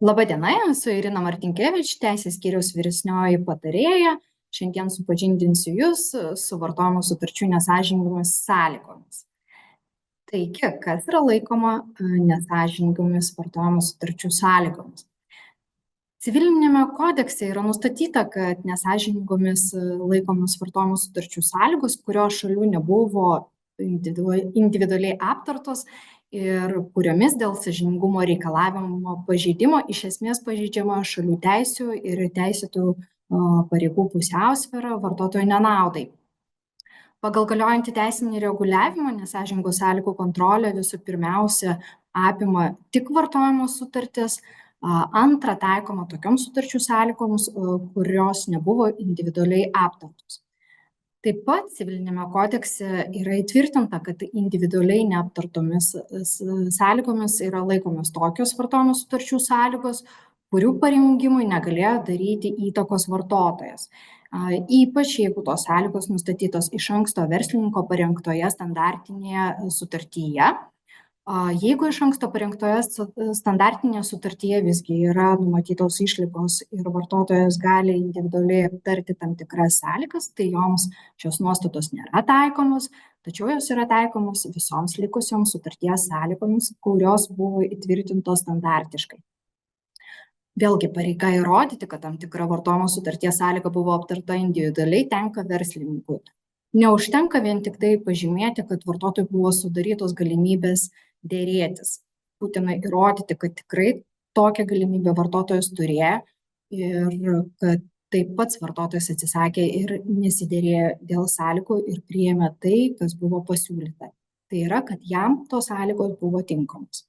Labadiena, esu Irina Martinkevič, Teisės skyriaus vyresnioji patarėja. Šiandien supažindinsiu Jūs su vartojimo sutarčių nesąžiningomis sąlygomis. Taigi, kas yra laikoma nesąžiningomis vartojimo sutarčių sąlygomis? Civilinėme kodekse yra nustatyta, kad nesąžiningomis laikomos vartojimo sutarčių sąlygos, kurios šalių nebuvo individualiai aptartos ir kuriomis dėl sąžiningumo reikalavimo pažeidimo iš esmės pažeidžiama šalių teisių ir teisėtų pareigų pusiausvyrą vartotojo nenaudai. Pagal galiojantį teisinį reguliavimą nesąžiningų sąlygų kontrolė visų pirmiausia apima tik vartojimo sutartis, antra taikoma tokioms sutarčių sąlygoms, kurios nebuvo individualiai aptartos. Taip pat civilinėme kodekse yra įtvirtinta, kad individualiai neaptartomis sąlygomis yra laikomis tokios vartojimo sutarčių sąlygos, kurių parengimui negalėjo daryti įtakos vartotojas. Ypač jeigu tos sąlygos nustatytos iš anksto verslininko parengtoje standartinėje sutartyje. Jeigu iš anksto parengtoje standartinėje sutartyje visgi yra numatytos išlygos ir vartotojas gali individualiai aptarti tam tikras sąlygas, tai joms šios nuostatos nėra taikomos, tačiau jos yra taikomos visoms likusioms sutarties sąlygoms, kurios buvo įtvirtintos standartiškai. Vėlgi pareiga įrodyti, kad tam tikra vartojimo sutarties sąlyga buvo aptarta individualiai, tenka verslininkui. Neužtenka vien tik tai pažymėti, kad vartotojui buvo sudarytos galimybės dėrėtis. Būtina įrodyti, kad tikrai tokią galimybę vartotojas turėjo ir kad taip pats vartotojas atsisakė ir nesidėrėjo dėl sąlygų ir priėmė tai, kas buvo pasiūlyta. Tai yra, kad jam tos sąlygos buvo tinkamos.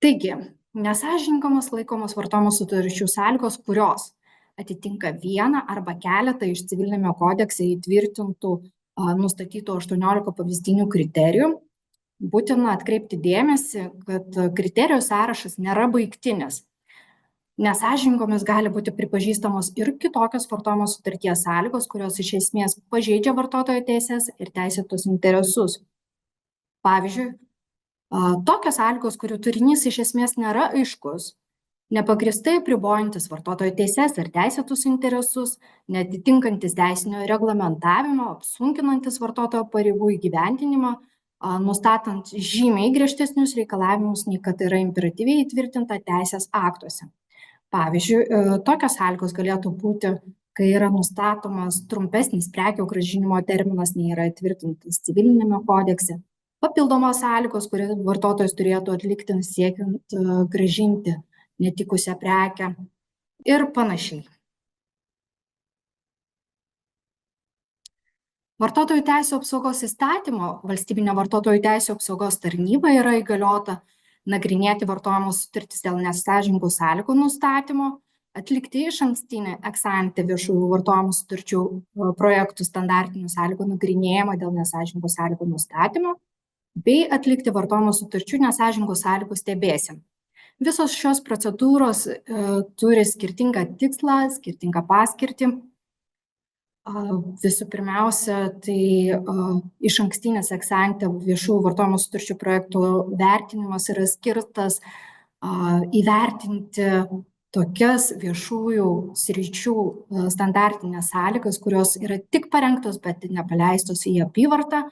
Taigi, nesąžiningomis laikomos vartojimo sutarčių sąlygos, kurios atitinka vieną arba keletą iš civilinėme kodekse įtvirtintų nustatytų 18 pavyzdinių kriterijų. Būtina atkreipti dėmesį, kad kriterijų sąrašas nėra baigtinis. Nesąžiningomis gali būti pripažįstamos ir kitokios vartojimo sutarties sąlygos, kurios iš esmės pažeidžia vartotojo teises ir teisėtus interesus. Pavyzdžiui, tokios sąlygos, kurių turinys iš esmės nėra aiškus, nepagristai apribojantis vartotojo teises ir teisėtus interesus, neatitinkantis teisinio reglamentavimo, apsunkinantis vartotojo pareigų įgyvendinimą, nustatant žymiai griežtesnius reikalavimus, nei kad yra imperatyviai įtvirtinta teisės aktuose. Pavyzdžiui, tokios sąlygos galėtų būti, kai yra nustatomas trumpesnis prekių grąžinimo terminas, nei yra įtvirtintas civilinėme kodekse, papildomos sąlygos, kurias vartotojas turėtų atlikti siekiant grąžinti netikusią prekę ir panašiai. Vartotojų teisių apsaugos įstatymo valstybinė vartotojų teisių apsaugos tarnyba yra įgaliota nagrinėti vartojimo sutartis dėl nesąžiningų sąlygų nustatymo, atlikti išankstinį ex-ante viešųjų vartojimo sutarčių projektų standartinių sąlygų nagrinėjimą dėl nesąžiningų sąlygų nustatymo, bei atlikti vartojimo sutarčių nesąžiningų sąlygų stebėseną. Visos šios procedūros turi skirtingą tikslą, skirtingą paskirtį. Visų pirmiausia, tai išankstinis ex-ante viešųjų vartojimo sutarčių projektų vertinimas yra skirtas įvertinti tokias viešųjų sričių standartinės sąlygas, kurios yra tik parengtos, bet nepaleistos į apyvartą,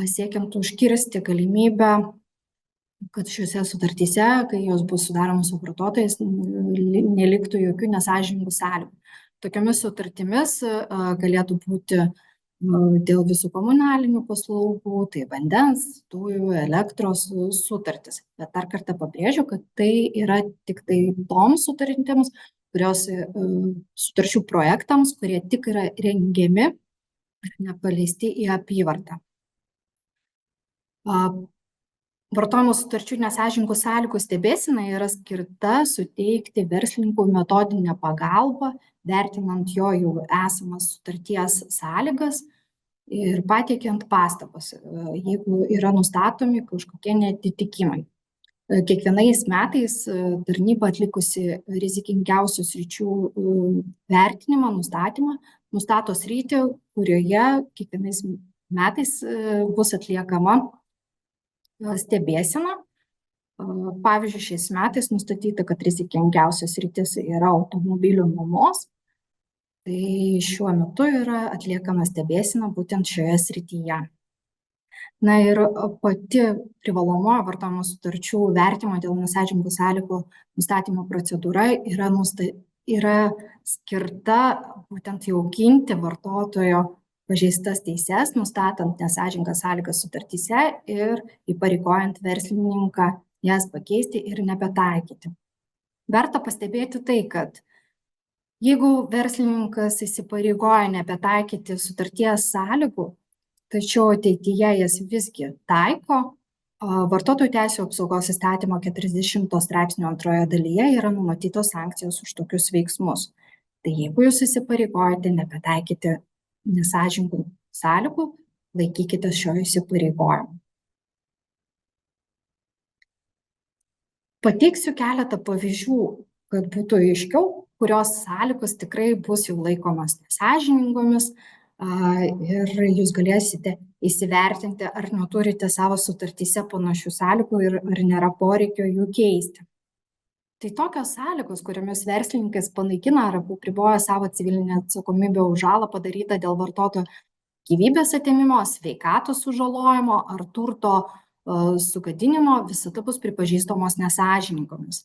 siekiant užkirsti galimybę, kad šiuose sutartyse, kai jos bus sudaromos su vartotojais, neliktų jokių nesąžiningų sąlygų. Tokiomis sutartimis galėtų būti dėl visų komunalinių paslaugų, tai vandens, dujų, elektros sutartis. Bet dar kartą pabrėžiu, kad tai yra tik tai toms sutartims, kurios sutarčių projektams, kurie tik yra rengiami ir nepaleisti į apyvartą. Vartojimo sutarčių nesąžiningų sąlygų stebėsena yra skirta suteikti verslininkų metodinę pagalbą, vertinant jo jau esamas sutarties sąlygas ir pateikiant pastabas, jeigu yra nustatomi kažkokie neatitikimai. Kiekvienais metais tarnyba atlikusi rizikingiausių sričių vertinimą, nustatymą, nustato sritį, kurioje kiekvienais metais bus atliekama stebėsena Pavyzdžiui, šiais metais nustatyta, kad rizikingiausios sritis yra automobilių nuomos, tai šiuo metu yra atliekama stebėsena būtent šioje srityje. Na ir pati privalomojo vartojimo sutarčių vertimo dėl nesąžiningų sąlygų nustatymo procedūra yra skirta būtent jau ginti vartotojo pažeistas teises, nustatant nesąžiningas sąlygas sutartyse ir įpareigojant verslininką jas pakeisti ir nebetaikyti. Verta pastebėti tai, kad jeigu verslininkas įsipareigoja nebetaikyti sutarties sąlygų, tačiau ateityje jas visgi taiko, vartotojų teisių apsaugos įstatymo 40 straipsnio antroje dalyje yra numatytos sankcijos už tokius veiksmus. Tai jeigu jūs įsipareigojate nebetaikyti nesąžiningų sąlygų, laikykitės šio įsipareigojimo. Pateiksiu keletą pavyzdžių, kad būtų aiškiau, kurios sąlygos tikrai bus jau laikomas nesąžiningomis ir jūs galėsite įsivertinti, ar neturite savo sutartyse panašių sąlygų ir ar nėra poreikio jų keisti. Tai tokios sąlygos, kuriomis verslininkas panaikina ar apriboja savo civilinę atsakomybę už žalą padarytą dėl vartotojo gyvybės atėmimo, sveikatos sužalojimo ar turto sugadinimo, visada bus pripažįstamos nesąžiningomis.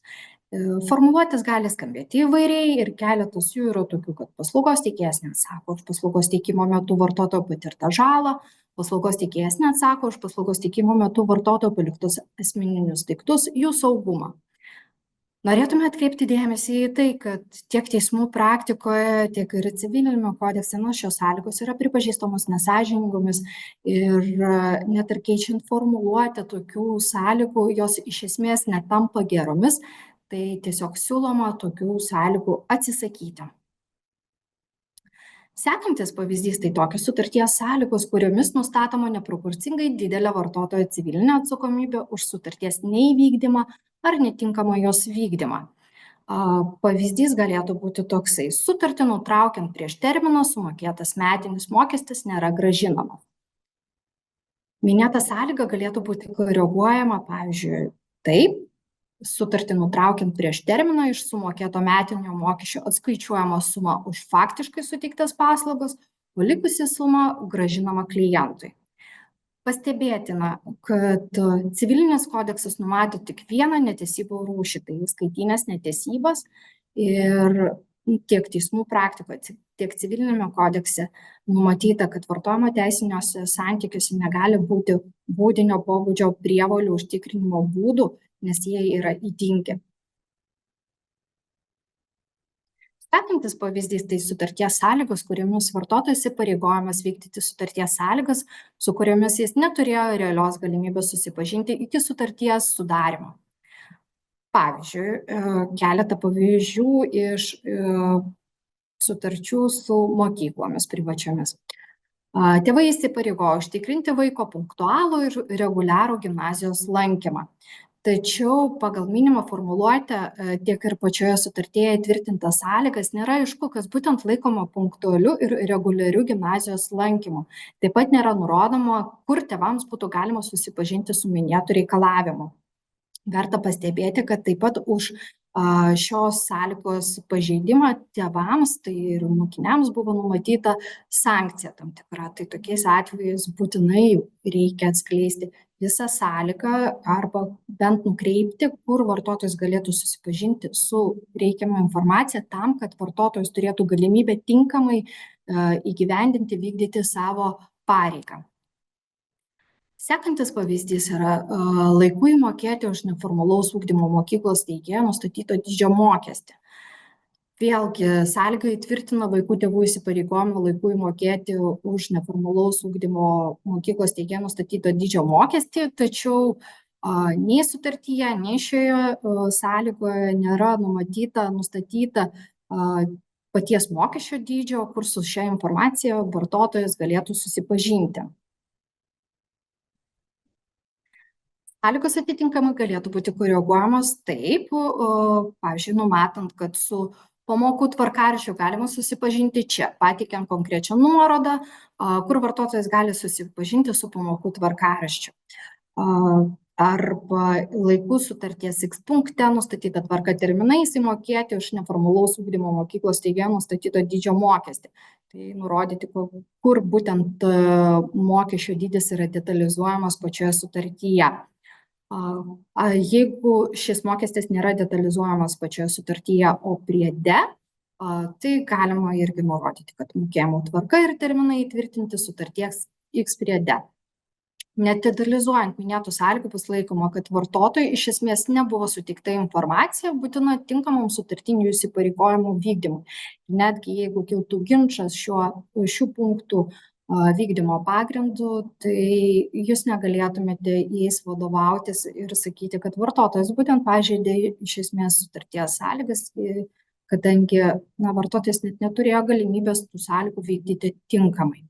Formuluotės gali skambėti įvairiai ir keletas jų yra tokių, kad paslaugos teikėjas neatsako už paslaugos teikimo metu vartotojo patirtą žalą, paslaugos teikėjas neatsako už paslaugos teikimo metu vartotojo paliktus asmeninius daiktus, jų saugumą. Norėtume atkreipti dėmesį į tai, kad tiek teismų praktikoje, tiek ir civilinėme kodekse šios sąlygos yra pripažįstamos nesąžiningomis ir net ir keičiant formuluotę tokių sąlygų, jos iš esmės netampa geromis, tai tiesiog siūloma tokių sąlygų atsisakyti. Sekantis pavyzdys tai tokios sutarties sąlygos, kuriomis nustatoma neproporcingai didelė vartotojo civilinė atsakomybė už sutarties neįvykdymą ar netinkamą jos vykdymą. Pavyzdys galėtų būti toksai: sutartį nutraukiant prieš terminą sumokėtas metinis mokestis nėra grąžinamas. Minėta sąlyga galėtų būti koreguojama, pavyzdžiui, taip: sutartį nutraukiant prieš terminą iš sumokėto metinio mokesčio atskaičiuojama suma už faktiškai suteiktas paslaugas, o likusi suma grąžinama klientui. Pastebėtina, kad civilinis kodeksas numato tik vieną netesybų rūšį, tai įskaitinės netesybas, ir tiek teismų praktikoje, tiek civilinėme kodekse numatyta, kad vartojimo teisiniuose santykiuose negali būti būdinio pobūdžio prievolių užtikrinimo būdų, nes jie yra ydingi. Sekantis pavyzdys tai sutarties sąlygos, kuriomis vartotojas įpareigojamas vykdyti sutarties sąlygas, su kuriomis jis neturėjo realios galimybės susipažinti iki sutarties sudarymo. Pavyzdžiui, keletą pavyzdžių iš sutarčių su mokyklomis privačiomis. Tėvai įsipareigojo užtikrinti vaiko punktualų ir reguliarų gimnazijos lankymą. Tačiau pagal minimą formuluotę tiek ir pačioje sutartyje įtvirtintas sąlygas nėra aišku, kas būtent laikoma punktualiu ir reguliariu gimnazijos lankymu. Taip pat nėra nurodoma, kur tėvams būtų galima susipažinti su minėtu reikalavimu. Verta pastebėti, kad taip pat už šios sąlygos pažeidimą tėvams, tai ir mokiniams buvo numatyta sankcija tam tikra. Tai tokiais atvejais būtinai reikia atskleisti visą sąlygą arba bent nukreipti, kur vartotojas galėtų susipažinti su reikiama informacija tam, kad vartotojas turėtų galimybę tinkamai įgyvendinti, vykdyti savo pareigą. Sekantis pavyzdys yra laiku įmokėti už neformalaus ugdymo mokyklos steigėjo nustatyto dydžio mokestį. Vėlgi, sąlyga įtvirtina vaikų tėvų įsipareigojimą laiku įmokėti už neformalaus ugdymo mokyklos steigėjo nustatyto dydžio mokestį, tačiau nei sutartyje, nei šioje sąlygoje nėra nustatyta paties mokesčio dydžio, kur su šia informacija vartotojas galėtų susipažinti. Sąlygos atitinkamai galėtų būti koreguojamos taip, pavyzdžiui, numatant, kad su pamokų tvarkaraščiu galima susipažinti čia, pateikiant konkrečią nuorodą, kur vartotojas gali susipažinti su pamokų tvarkaraščiu. arba laiku sutarties X punkte nustatyta tvarka terminais įmokėti už neformalaus ugdymo mokyklos steigėjo nustatyto dydžio mokestį. Tai nurodyti, kur būtent mokesčio dydis yra detalizuojamas pačioje sutartyje. Jeigu šis mokestis nėra detalizuojamas pačioje sutartyje, o priede, tai galima irgi nurodyti, kad mokėjimo tvarka ir terminai įtvirtinti sutarties X priede. Nedetalizuojant minėtų sąlygų bus laikoma, kad vartotojui iš esmės nebuvo suteikta informacija būtina tinkamam sutartinių įsipareigojimų vykdymui. Netgi jeigu kiltų ginčas šių punktų vykdymo pagrindu, tai jūs negalėtumėte jais vadovautis ir sakyti, kad vartotojas būtent pažeidė iš esmės sutarties sąlygas, kadangi vartotojas net neturėjo galimybės tų sąlygų vykdyti tinkamai.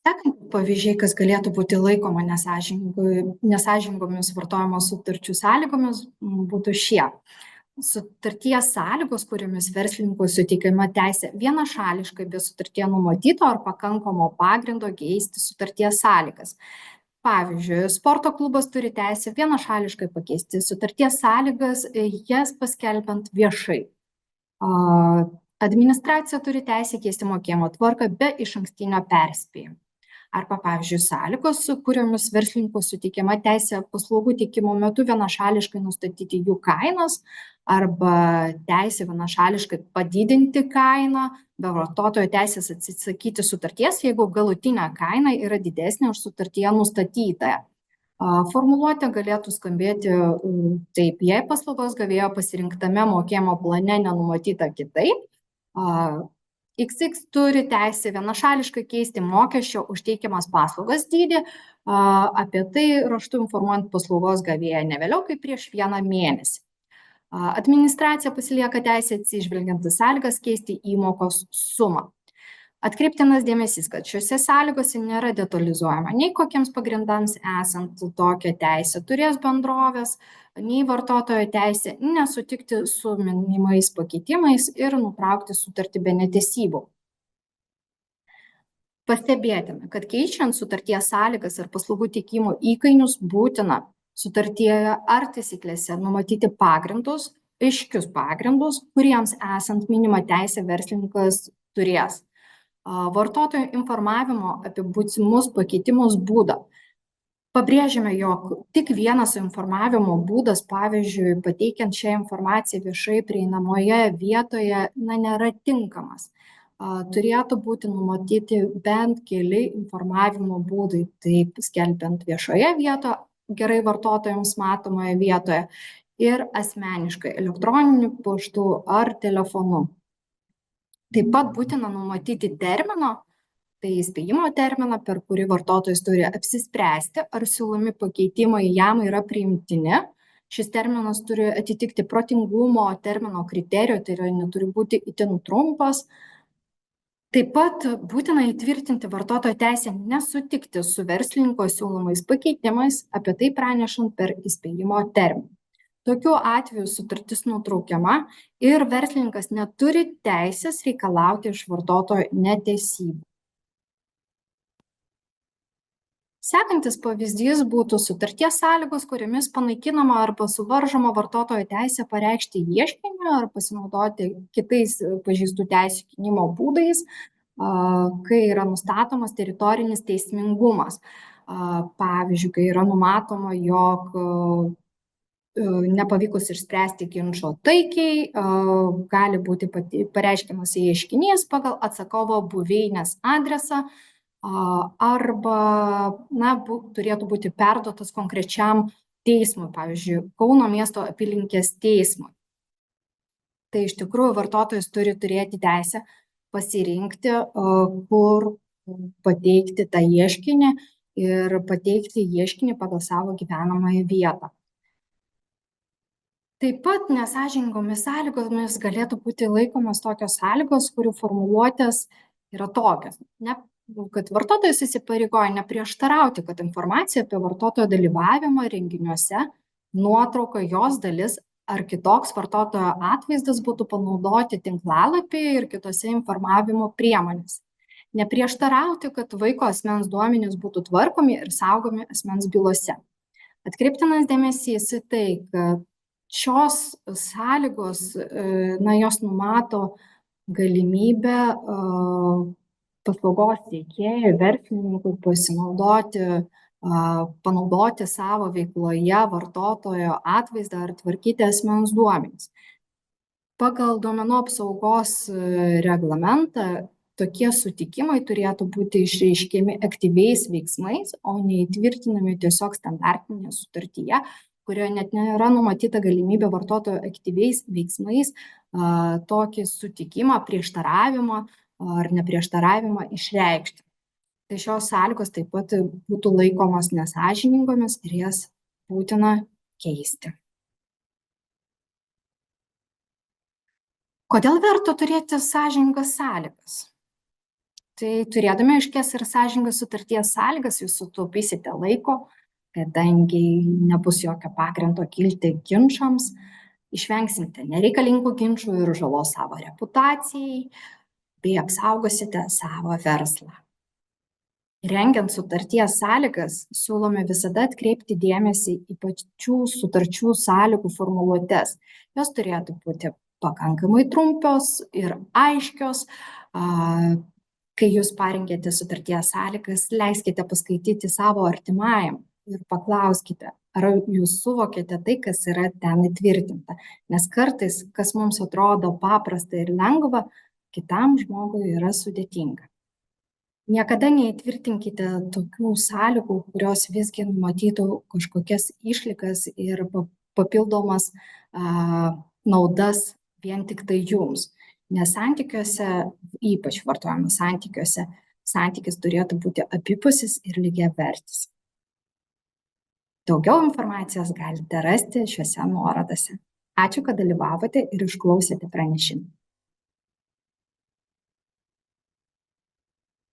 Sekantys pavyzdžiai, kas galėtų būti laikoma nesąžiningomis vartojimo sutarčių sąlygomis, būtų šie. Sutarties sąlygos, kuriomis verslininkui suteikiama teisė vienašališkai be sutartyje numatyto ar pakankamo pagrindo keisti sutarties sąlygas. Pavyzdžiui, sporto klubas turi teisę vienašališkai pakeisti sutarties sąlygas, jas paskelbiant viešai. Administracija turi teisę keisti mokėjimo tvarką be išankstinio perspėjimo. Arba, pavyzdžiui, sąlygos, kuriomis verslininkui suteikiama teisė paslaugų teikimo metu vienašališkai nustatyti jų kainas, arba teisė vienašališkai padidinti kainą, be vartotojo teisės atsisakyti sutarties, jeigu galutinė kaina yra didesnė už sutartyje nustatytąją. Formuluotė galėtų skambėti taip, jei paslaugos gavėjo pasirinktame mokėjimo plane nenumatyta kitaip, XX turi teisę vienašališkai keisti mokesčio už teikiamas paslaugas dydį, apie tai raštu informuojant paslaugos gavėją ne vėliau kaip prieš 1 mėnesį. Administracija pasilieka teisę atsižvelgiant į sąlygas keisti įmokos sumą. Atkreiptinas dėmesys, kad šiuose sąlygose nėra detalizuojama nei kokiems pagrindams esant tokią teisę turės bendrovės, nei vartotojo teisė nesutikti su minimais pakeitimais ir nutraukti sutartį be netesybų. Pastebėtina, kad keičiant sutarties sąlygas ar paslaugų teikimo įkainius būtina sutartyje ar taisyklėse numatyti pagrindus, aiškius pagrindus, kuriems esant minimą teisę verslininkas turės. Vartotojų informavimo apie būsimus pakeitimus būdą. Pabrėžiame, jog tik vienas informavimo būdas, pavyzdžiui, pateikiant šią informaciją viešai prieinamoje vietoje, nėra tinkamas. Turėtų būti numatyti bent keli informavimo būdai, taip skelbiant viešoje vietoje, gerai vartotojams matomoje vietoje ir asmeniškai elektroniniu paštu ar telefonu. Taip pat būtina numatyti terminą, tai įspėjimo terminą, per kurį vartotojas turi apsispręsti, ar siūlomi pakeitimai jam yra priimtini. Šis terminas turi atitikti protingumo termino kriterijų, tai yra neturi būti itin trumpas. Taip pat būtina įtvirtinti vartotojo teisę nesutikti su verslininko siūlomais pakeitimais, apie tai pranešant per įspėjimo terminą. Tokiu atveju sutartis nutraukiama ir verslininkas neturi teisės reikalauti iš vartotojo netesybų. Sekantis pavyzdys būtų sutarties sąlygos, kuriomis panaikinama arba suvaržoma vartotojo teisė pareikšti ieškinį ar pasinaudoti kitais pažeistų teisių gynimo būdais, kai yra nustatomas teritorinis teismingumas. Pavyzdžiui, kai yra numatoma, jog nepavykus išspręsti ginčo taikiai, gali būti pareiškiamas ieškinys pagal atsakovo buveinės adresą arba turėtų būti perduotas konkrečiam teismui, pavyzdžiui, Kauno miesto apylinkės teismui. Tai iš tikrųjų vartotojas turi turėti teisę pasirinkti, kur pateikti tą ieškinį ir pateikti ieškinį pagal savo gyvenamąją vietą. Taip pat nesąžiningomis sąlygomis galėtų būti laikomas tokios sąlygos, kurių formuluotės yra tokios, kad vartotojas įsipareigoja neprieštarauti, kad informacija apie vartotojo dalyvavimą renginiuose, nuotrauka, jos dalis ar kitoks vartotojo atvaizdas būtų panaudoti tinklalapyje ir kitose informavimo priemonėse. Neprieštarauti, kad vaiko asmens duomenys būtų tvarkomi ir saugomi asmens bylose. Atkreiptinas dėmesys į tai, kad šios sąlygos, jos numato galimybę paslaugos teikėjui, verslininkui panaudoti savo veikloje vartotojo atvaizdą ar tvarkyti asmens duomenis. Pagal duomenų apsaugos reglamentą tokie sutikimai turėtų būti išreiškiami aktyviais veiksmais, o neįtvirtinami tiesiog standartinėje sutartyje, kurioje net nėra numatyta galimybė vartotojo aktyviais veiksmais tokį sutikimą, prieštaravimą ar neprieštaravimą išreikšti. Tai šios sąlygos taip pat būtų laikomos nesąžiningomis ir jas būtina keisti. Kodėl verta turėti sąžiningas sąlygas? Tai turėdami aiškias ir sąžiningas sutarties sąlygas, jūs sutaupysite laiko, kadangi nebus jokio pagrindo kilti ginčams, išvengsite nereikalingų ginčų ir žalos savo reputacijai, bei apsaugosite savo verslą. Rengiant sutarties sąlygas, siūlome visada atkreipti dėmesį į pačių sutarčių sąlygų formuluotes. Jos turėtų būti pakankamai trumpios ir aiškios. Kai jūs parengėte sutarties sąlygas, leiskite paskaityti savo artimajam ir paklauskite, ar jūs suvokėte tai, kas yra ten įtvirtinta. Nes kartais, kas mums atrodo paprasta ir lengva, kitam žmogui yra sudėtinga. Niekada neįtvirtinkite tokių sąlygų, kurios visgi numatytų kažkokias išlygas ir papildomas naudas vien tik tai jums. Nes santykiuose, ypač vartojimo santykiuose, santykis turėtų būti abipusis ir lygiavertis. Daugiau informacijos galite rasti šiuose nuorodose. Ačiū, kad dalyvavote ir išklausėte pranešimą.